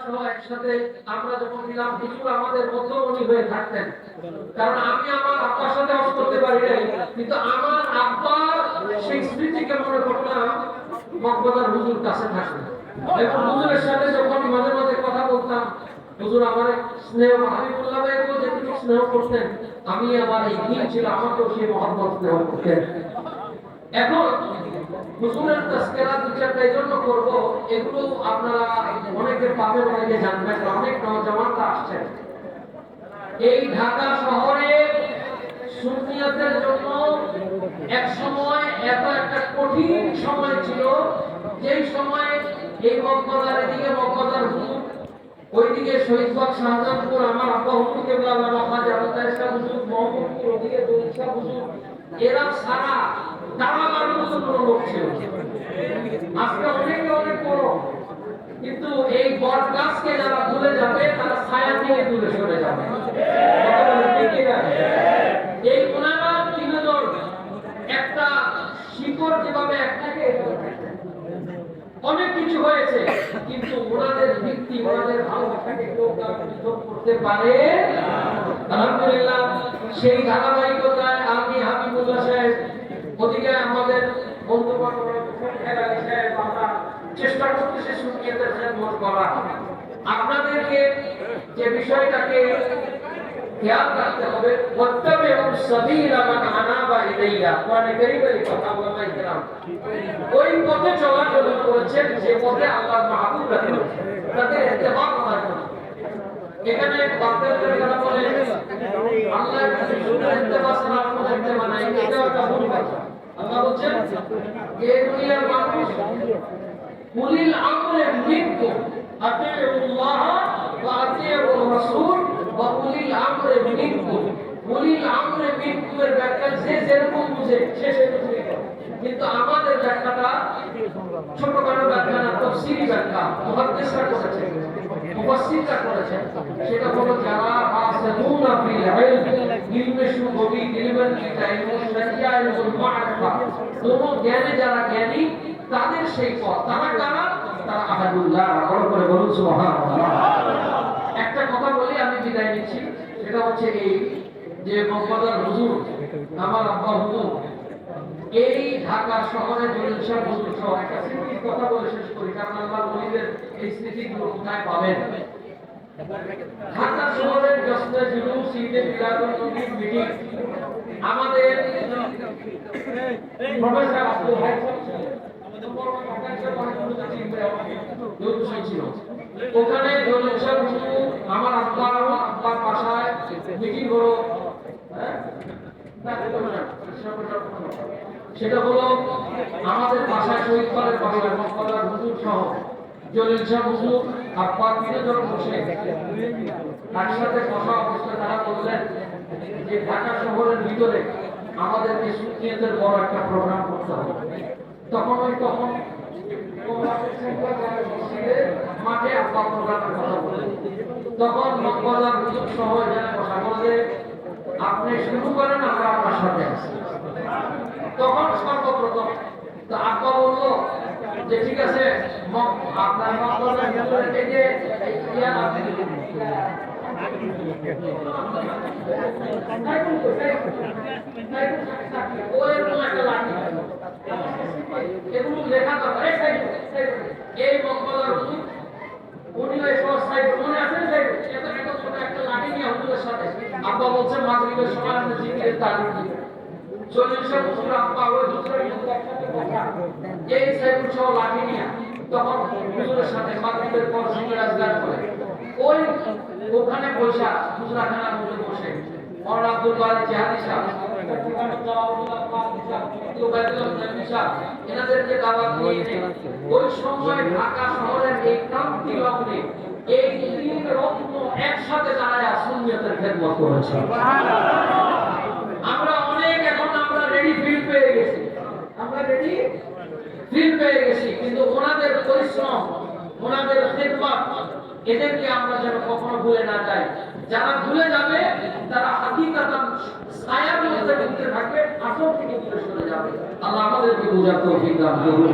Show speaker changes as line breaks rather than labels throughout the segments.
সহ একসাথে আমরা যখন ছিলাম হুজুর আমাদের মধ্যমণি হয়ে থাকতেন। কারণ আমি আমার আব্বার সাথে হজ করতে পারি নাই, কিন্তু আমার আব্বার সেই স্মৃতিকে মনে করলাম মক্কার হুজুর কাছে থাকতেন এবং হুজুরের সাথে যখন মাঝে মাঝে কথা বলতাম, হুজুর আমার স্নেহ হাবিবুল্লাহ ভাইকে যেটুকু স্নেহ করতেন, আমি আমার এই দিন ছিল আমাকেও সেই মহব্বত স্নেহ করতেন। এখন হুজুরের তাজকিরা বিচারটা এইজন্য করব, এগুলো আপনারা অনেকে পাবেন, অনেকে জানবেন, অনেক নওজওয়ানরা আসছেন। এই ঢাকা শহরে সুন্নিয়তের জন্য এক সময় এত একটা কঠিন সময় ছিল, যেই সময় এই মক্কার এদিকে মক্কার হুজুর, ওইদিকে শহীদবাগ শাহজাহানপুর আমার আব্বা হুজুর কেবলা বাবা জালাল শাহ হুজুর, মোহাম্মদপুর ওদিকে দৌলত শাহ হুজুর, এরা সারা দাঁড়াবার মতো কোনো লোক ছিল। আজকে অনেকে অনেক বড়, কিন্তু এই বট গাছকে যারা ভুলে যাবে তারা ছায়া থেকে দূরে সরে যাবে। এই ওনারা তিনজন একটা শিকড় যেভাবে একটাকে অনেক কিছু হয়েছে, কিন্তু ওনাদের ভিত্তি ওনাদের ভালোবাসাকে কেউ পৃথক করতে পারে। আলহামদুলিল্লাহ, সেই ধারাবাহিকতায় আমি হাবিবুল্লাহ সাহেব, ওদিকে আমাদের বন্ধু বান্ধব সাহেব, আমরা চেষ্টা করতেছি সুন্নিয়তের খেদমত করার। আপনাদেরকে যে বিষয়টাকে খেয়াল রাখতে হবে, ওয়াত্তাবিউ সাবিলা মান আনাবা ইলাইয়া, কোরআনে কারীমের কথা আল্লাহ ইকরাম ওই পথে চলার জন্য করেছেন যে পথে আল্লাহ মাহবুব রাখেন, তাদের ইত্তেবা করার জন্য। এখানে বাতিলের কথা বলে আল্লাহর কাছে শুধু ইত্তেবা ছাড়া কোনো ইত্তেবা নাই, এটা একটা ভুল কথা। আল্লাহ বলেন যে দুনিয়ার মানুষ উলিল আমরে মিনকুম আতিউল্লাহ ওয়া আতিউর রাসূল ওয়া উলিল আমরে মিনকুম। উলিল আমরে মিনকুম এর ব্যাখ্যা যে যেরকম বুঝে সে সেরকম করে, কিন্তু আমাদের ব্যাখ্যাটা ছোটখাটো ব্যাখ্যা না, তাফসীরি ব্যাখ্যা মুহাদ্দিসরা করেছেন, মুফাসসিররা করেছেন। সেটা হলো যারা রাসিখুনা ফিল ইলম, ইলমে সুগভীর, ইলমের কিতা, ইলমুল শরিয়া, ইলমুল মারিফা, কোন জ্ঞানে যারা জ্ঞানী তাদের সেই পথ। তারা কারা? তারা আহাদুল্লাহ। বড় করে বলুন সুবহানাল্লাহ। একটা কথা বলি আমি বিদায় নিচ্ছি, সেটা হচ্ছে এই যে মক্কার হুজুর আমার আব্বা হুজুর, এই ঢাকা শহরে জলিল শাহ হুজুর সহ একটা স্মৃতির কথা বলে শেষ করি, কারণ আল্লাহর ওলিদের এই স্মৃতিগুলো কোথায় পাবেন। ঢাকা শহরের জশ্নে জুলুস, ঈদে মিলাদুন নবী মিটিং আমাদের প্রফেসর আব্দুল হাই ওখানে জলিল শাহ হুজুর আমার আব্বার বাসায় মিটিং হলো। সেটা হলো আমাদের বাসায় শহীদপাড়ের বাসায় মক্কার হুজুর সহ জলিল শাহ হুজুর আব্বার তিনজন বসে একসাথে বসা অবস্থায় তারা বললেন যে ঢাকা শহরের ভিতরে আমাদেরকে সুন্নিয়তের বড় একটা প্রোগ্রাম করতে হবে। তখন মাঠে আব্বা প্রোগ্রামের কথা বলে, তখন মক্কার হুজুর সহ এখানে বসা বললে আপনি শুরু করেন, আমরা আপনার সাথে আছি। তখন সর্বপ্রথম তো আব্বা বলল যে ঠিক আছে, আপনার মক্কার যে এগুলো লেখা দরকার। এই মক্কার হুজুর উনি ওই সাইড মনে আছেন, এত এত ছোট একটা লাঠি নিয়ে হুজুরের সাথে আব্বা বলছেন মাগরিবের সময় আপনি জিকিরের তালিম দিবেন। জলিল শাহ হুজুর আব্বা ওই হুজুরের একসাথে বসা এই সাইড সহ লাঠি নিয়ে তখন হুজুরের সাথে মাগরিবের পর জিকির আজগার করে ওই ওখানে বসা হুজরাখানার মধ্যে বসে মওলানা আব্দুল বারী জিহাদি সাহেব, এনাদেরকে দাওয়াত দিয়ে ওই সময় ঢাকা শহরের এই ক্রান্তি লগ্নে এই তিন রত্ন একসাথে দাঁড়ায় সুন্নিয়তের খেদমত করেছে। আমরা অনেক এখন আমরা রেডি ফিল পেয়ে গেছি, কিন্তু ওনাদের পরিশ্রম, ওনাদের খেদমত, এদেরকে আমরা যেন কখনো ভুলে না যাই। যারা ভুলে যাবে তারা হাকিকাতান ছায়ার মধ্যে ঢুকতে থাকবে, আসল থেকে দূরে সরে যাবে। আল্লাহ আমাদেরকে বুঝার তৌফিক দান করুন।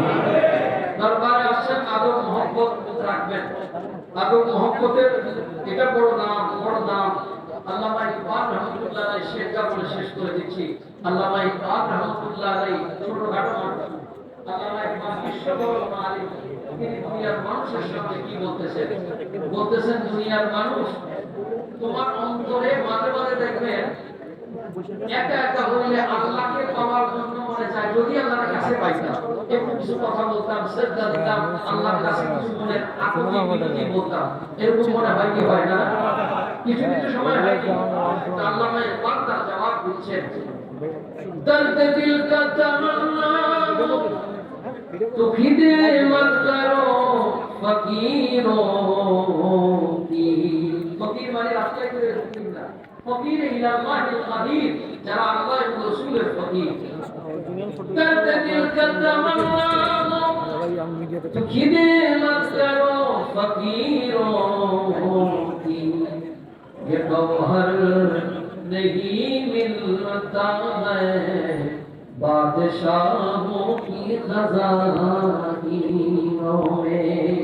দরবারে আসছেন, আদব মহব্বত রাখবেন। আদব মহব্বতের এটা বড় নাম, বড় নাম। আল্লামা ইকবাল রহমতুল্লাহ আলাইহি শেরটা বলে শেষ করে দিচ্ছি। আল্লামা ইকবাল রহমতুল্লাহ আলাইহি ছোটখাটো মানুষ, আল্লামা ইকবাল বিশ্ববড় আলিম। তিনি দুনিয়ার মানুষের সামনে কি বলতেছেন? বলতেছেন, দুনিয়ার মানুষ, তোমার অন্তরে মাঝে মাঝে দেখবেন একা একা হইলে আল্লাহকে পাওয়ার জন্য মনে চায়, যদি আল্লাহর কাছে পাইতাম, একটু কিছু কথা বলতাম, সেজদা দিতাম, আল্লাহর কাছে কিছু মনের আকুতি বলতাম, এরকম মনে হয় কি হয় না? কিছু কিছু সময় হয় কি? আল্লামা ইকবাল তার জবাব দিচ্ছেন, দর্দ দিল কা তামান্না তো খিদমত করো ফকিরোं की। ফকির মানে রাস্তায় করে ফকির না, ফকির ইলাল্লাহিল কাদির, যারা আল্লাহ এবং রাসূলের ফকির। দর্দ দিল কা তামান্না তো খিদমত করো ফকিরোं की। ये गौहर नहीं मिलता है बादशाहों की खजानियों में।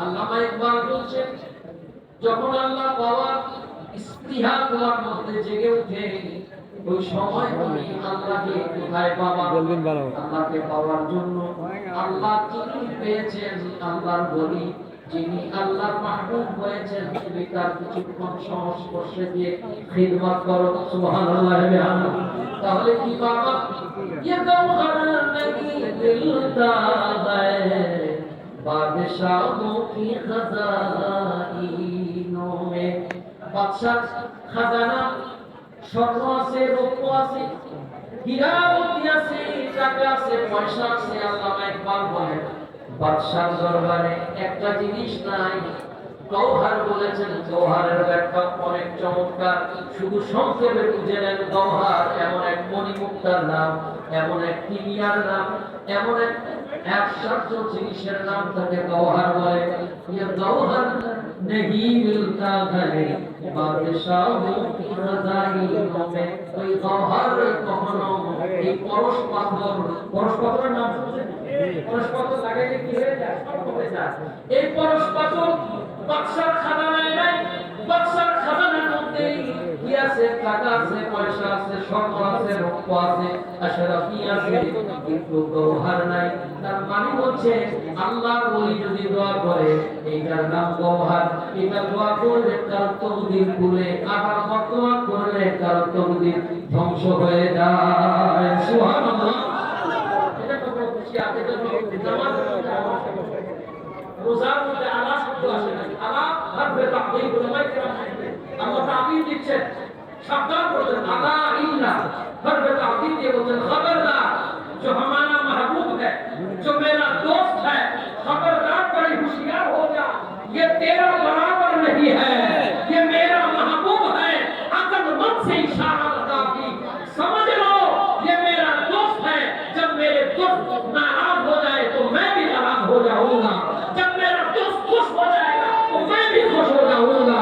আল্লামা ইকবাল বলছেন, যখন আল্লাহ পাওয়ার ইস্তিহা তোমার মধ্যে জেগে ওঠে, ওই সময় তুমি আল্লাহকে কোথায় পাবা? আল্লাহকে পাওয়ার জন্য আল্লাহ যিনি পেয়েছেন, আল্লাহর বলি যিনি আল্লাহর মাহবুব হয়েছেন, তুমি তার কিছুক্ষণ সংস্পর্শে দিয়ে খিদমত করো, সুবহানাল্লাহ বিহামদিহি, তাহলে কি পাবা? ये गौहर नहीं मिलता है बादशाहों की खजानियों में। বাদশার খাজানা স্বর্ণ আছে, রৌপ্য আছে, হীরা মতি আছে, টাকা আছে, পয়সা আছে। আল্লামা ইকবাল বলেন, বাদশার দরবারে একটা জিনিস নাই। গৌহার বলেছেন, গৌহারের ব্যাখ্যা অনেক চমৎকার, শুধু সংক্ষেপে বুঝে নেন। গৌহার এমন এক মণিমুক্তার নাম, এমন এক কিমিয়ার নাম, এমন এক আশ্চর্য জিনিসের নাম তাকে গৌহার বলে। ये गौहर नहीं मिलता है बादशाहों की खजानियों में। ওই গৌহার কখনো এই পরশ পাথর, পরশ পাথরের নাম শুনছেন? পরশ পাথর লাগাইলে কি হয়ে যায়? সব কমে যায়। এই পরশ পাথর বাদশার খাজানায় নাই। বাদশার খাজানার মধ্যে কি আছে? টাকা আছে, পয়সা আছে, স্বর্ণ আছে, রৌপ্য আছে, আশরাফি আছে, কিন্তু গৌহার নাই। তার মানে হচ্ছে আল্লাহর ওলি যদি দোয়া করে, এইটার নাম গৌহার। এটা দোয়া করলে তার তকদির খুলে, আবার দোয়া করলে তার তকদির ধ্বংস হয়ে যায়। সুবহানাল্লাহ। এটা তো খুশি আছে, এটা তো নামাজ রোজার মধ্যে আলা শব্দ আসে না। আলা হারফে তাকদীর, উলামায়ে কেরাম আল্লাহ তাকদীর দিচ্ছেন, সাবধান করছেন। আলা ইন্না হারফে তাকদীর দিয়ে বলছেন, খবরদার, जो हमारा महबूब है, जो मेरा दोस्त है, खबरदार, बड़ी होशियार हो जा, ये तेरा बराबर नहीं है, ये मेरा महबूब है। अकलमंद से इशारा काफी, समझ लो ये मेरा दोस्त है। जब मेरे दोस्त नाराज हो जाए तो मैं भी नाराज हो जाऊंगा, जब मेरा दोस्त खुश हो जाएगा तो मैं भी खुश हो जाऊंगा।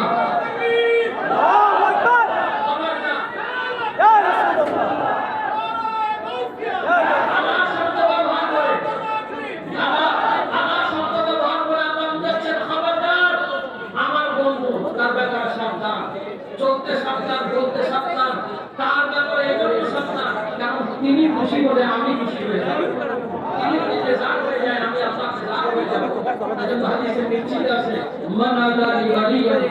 চলতে সাবধান, বলতে সাবধান, তার ব্যাপারে এজন্য সাবধান, কারণ তিনি খুশি হলে আমি খুশি হয়ে যাব। তিনি নিজে জান হয়ে যায়, আমি আল্লাহকে জান হয়ে যাব। এজন্য হাদিসে নিশ্চিত আছে, মান আদালি ওয়ালিয়ান